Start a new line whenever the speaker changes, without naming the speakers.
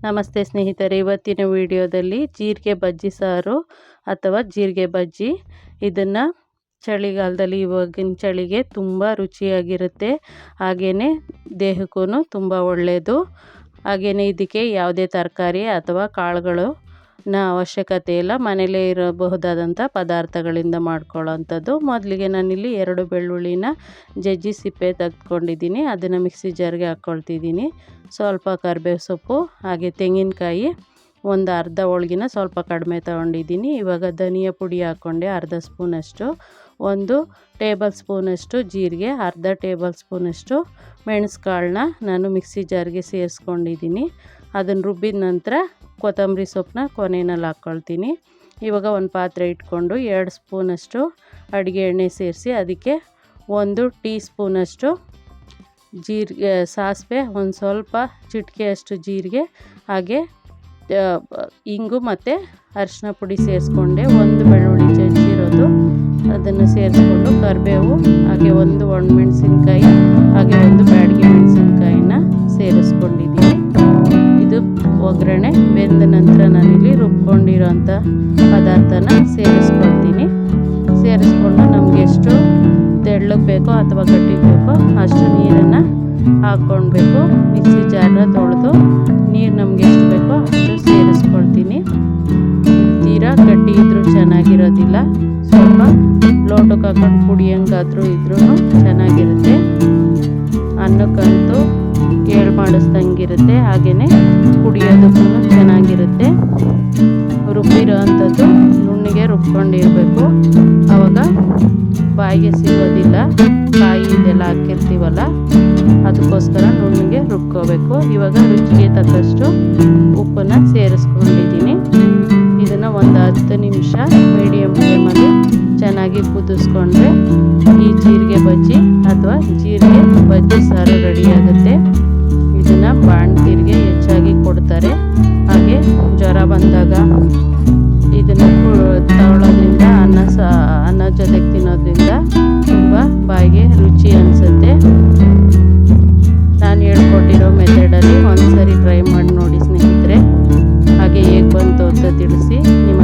ನಮಸ್ತೆ ಸ್ನೇಹಿತರೆ, ಇವತ್ತಿನ ವಿಡಿಯೋದಲ್ಲಿ ಜೀರಿಗೆ ಬಜ್ಜಿ ಸಾರು ಅಥವಾ ಜೀರಿಗೆ ಬಜ್ಜಿ ಇದನ್ನು ಚಳಿಗಾಲದಲ್ಲಿ ಇವಾಗಿನ ಚಳಿಗೆ ತುಂಬ ರುಚಿಯಾಗಿರುತ್ತೆ. ಹಾಗೆಯೇ ದೇಹಕ್ಕೂ ತುಂಬ ಒಳ್ಳೆಯದು. ಹಾಗೆಯೇ ಇದಕ್ಕೆ ಯಾವುದೇ ತರಕಾರಿ ಅಥವಾ ಕಾಳುಗಳು ಅವಶ್ಯಕತೆ ಇಲ್ಲ, ಮನೇಲೇ ಇರಬಹುದಾದಂಥ ಪದಾರ್ಥಗಳಿಂದ ಮಾಡ್ಕೊಳ್ಳೋವಂಥದ್ದು. ಮೊದಲಿಗೆ ನಾನಿಲ್ಲಿ 2 ಬೆಳ್ಳುಳ್ಳಿನ ಜಜ್ಜಿ ಸಿಪ್ಪೆ ತೆಗೆದುಕೊಂಡಿದ್ದೀನಿ, ಅದನ್ನು ಮಿಕ್ಸಿ ಜಾರ್ಗೆ ಹಾಕ್ಕೊಳ್ತಿದ್ದೀನಿ. ಸ್ವಲ್ಪ ಕರಿಬೇವು ಸೊಪ್ಪು ಹಾಗೆ ತೆಂಗಿನಕಾಯಿ, ಒಂದು ಅರ್ಧ ಹೋಳ್ಗಿನ ಸ್ವಲ್ಪ ಕಡಿಮೆ ತೊಗೊಂಡಿದ್ದೀನಿ. ಇವಾಗ ಧನಿಯಾ ಪುಡಿ ಹಾಕ್ಕೊಂಡೆ ಅರ್ಧ ಸ್ಪೂನಷ್ಟು, 1 ಟೇಬಲ್ ಸ್ಪೂನಷ್ಟು ಜೀರಿಗೆ, ಅರ್ಧ ಟೇಬಲ್ ಸ್ಪೂನಷ್ಟು ಮೆಣಸುಕಾಳನ್ನ ನಾನು ಮಿಕ್ಸಿ ಜಾರ್ಗೆ ಸೇರಿಸ್ಕೊಂಡಿದ್ದೀನಿ. ಅದನ್ನು ರುಬ್ಬಿದ ನಂತರ ಕೊತ್ತಂಬರಿ ಸೊಪ್ಪನ್ನ ಕೊನೆಯಲ್ಲಿ ಹಾಕ್ಕೊಳ್ತೀನಿ. ಇವಾಗ ಒಂದು ಪಾತ್ರೆ ಇಟ್ಕೊಂಡು 2 ಸ್ಪೂನಷ್ಟು ಅಡುಗೆ ಎಣ್ಣೆ ಸೇರಿಸಿ ಅದಕ್ಕೆ 1 ಟೀ ಸ್ಪೂನಷ್ಟು ಜೀರಿಗೆ ಸಾಸಿವೆ, ಒಂದು ಸ್ವಲ್ಪ ಚಿಟಿಕೆಯಷ್ಟು ಜೀರಿಗೆ ಹಾಗೆ ಇಂಗು ಮತ್ತು ಅರಿಶಿನ ಪುಡಿ ಸೇರಿಸ್ಕೊಂಡೆ. 1 ಬೆಳ್ಳುಳ್ಳಿ ಜಜ್ಜಿರೋದು ಅದನ್ನು ಸೇರಿಸ್ಕೊಂಡು ಕರಿಬೇವು ಹಾಗೆ 1 ಒಣಮೆಣಸಿನ್ಕಾಯಿ ಹಾಗೆ 1 ಬ್ಯಾಡಗಿ ಮೆಣಸಿನ್ಕಾಯಿನ ಸೇರಿಸ್ಕೊಂಡಿದ್ದೀನಿ. ಇದು ಒಗ್ಗರಣೆ ಬೆಂದ ನಂತರ ನಾನಿಲ್ಲಿ ರುಬ್ಕೊಂಡಿರೋಂಥ ಪದಾರ್ಥನ ಸೇರಿಸ್ಕೊಳ್ತೀನಿ. ಸೇರಿಸ್ಕೊಂಡು ನಮಗೆ ಎಷ್ಟು ತೆಳ್ಳಗೆ ಬೇಕೋ ಅಥವಾ ಗಟ್ಟಿಗೆ ಬೇಕೋ ಅಷ್ಟು ನೀರನ್ನು ಹಾಕ್ಕೊಳ್ಬೇಕು. ಮಿಕ್ಸಿ ಜಾರನ್ನ ತೊಳೆದು ನೀರು ನಮಗೆ ಎಷ್ಟು ಬೇಕೋ ಅಷ್ಟು ಸೇರಿಸ್ಕೊಳ್ತೀನಿ. ತೀರಾ ಗಟ್ಟಿ ಇದ್ರೂ ಚೆನ್ನಾಗಿರೋದಿಲ್ಲ, ಸ್ವಲ್ಪ ಲೋಟಕ್ಕೆ ಹಾಕೊಂಡು ಕುಡಿಯೋಂಗಾದ್ರೂ ಇದ್ರೂ ಚೆನ್ನಾಗಿರುತ್ತೆ. ಅನ್ನಕ್ಕಂತೂ ಏಳು ಮಾಡಿಸ್ದಂಗಿರುತ್ತೆ, ಹಾಗೆಯೇ ಕುಡಿಯೋದಕ್ಕೂ ಚೆನ್ನಾಗಿರುತ್ತೆ. ರುಬ್ಬಿರೋ ಅಂಥದ್ದು ನುಣ್ಣಗೆ ರುಬ್ಕೊಂಡಿರಬೇಕು, ಆವಾಗ ಬಾಯಿಗೆ ಸಿಗೋದಿಲ್ಲ. ಕಾಯಿ ಇದೆಲ್ಲ ಹಾಕಿರ್ತೀವಲ್ಲ ಅದಕ್ಕೋಸ್ಕರ ನುಣ್ಣಗೆ ರುಬ್ಕೋಬೇಕು. ಇವಾಗ ರುಚಿಗೆ ತಕ್ಕಷ್ಟು ಉಪ್ಪನ್ನು ಸೇರಿಸ್ಕೊಂಡಿದ್ದೀನಿ. ಇದನ್ನು ಒಂದು 10 ನಿಮಿಷ ಮೀಡಿಯಮ್ ಫ್ಲೇಮಲ್ಲಿ ಚೆನ್ನಾಗಿ ಕುದಿಸ್ಕೊಂಡ್ರೆ ಈ ಜೀರಿಗೆ ಬಜ್ಜಿ ಅಥವಾ ಜೀರಿಗೆ ಬಜ್ಜಿ ಸಾರು ರೆಡಿಯಾಗುತ್ತೆ. ಇದನ್ನು ಬಾಣಂತಿಯರಿಗೆ ಹೆಚ್ಚಾಗಿ ಕೊಡ್ತಾರೆ. ಹಾಗೆ ಜ್ವರ ಬಂದಾಗ ಇದನ್ನು ತಗೊಳ್ಳೋದ್ರಿಂದ ಅನ್ನ ಜೊತೆಗೆ ತಿನ್ನೋದ್ರಿಂದ ತುಂಬ ಬಾಯಿಗೆ ರುಚಿ ಅನಿಸುತ್ತೆ. ನಾನು ಹೇಳ್ಕೊಟ್ಟಿರೋ ಮೆಥಡಲ್ಲಿ ಒಂದು ಸರಿ ಟ್ರೈ ಮಾಡಿ ನೋಡಿ ಸ್ನೇಹಿತರೆ. ಹಾಗೆ ಹೇಗೆ ಬಂತು ಅಂತ ತಿಳಿಸಿ. ನಿಮ್ಮ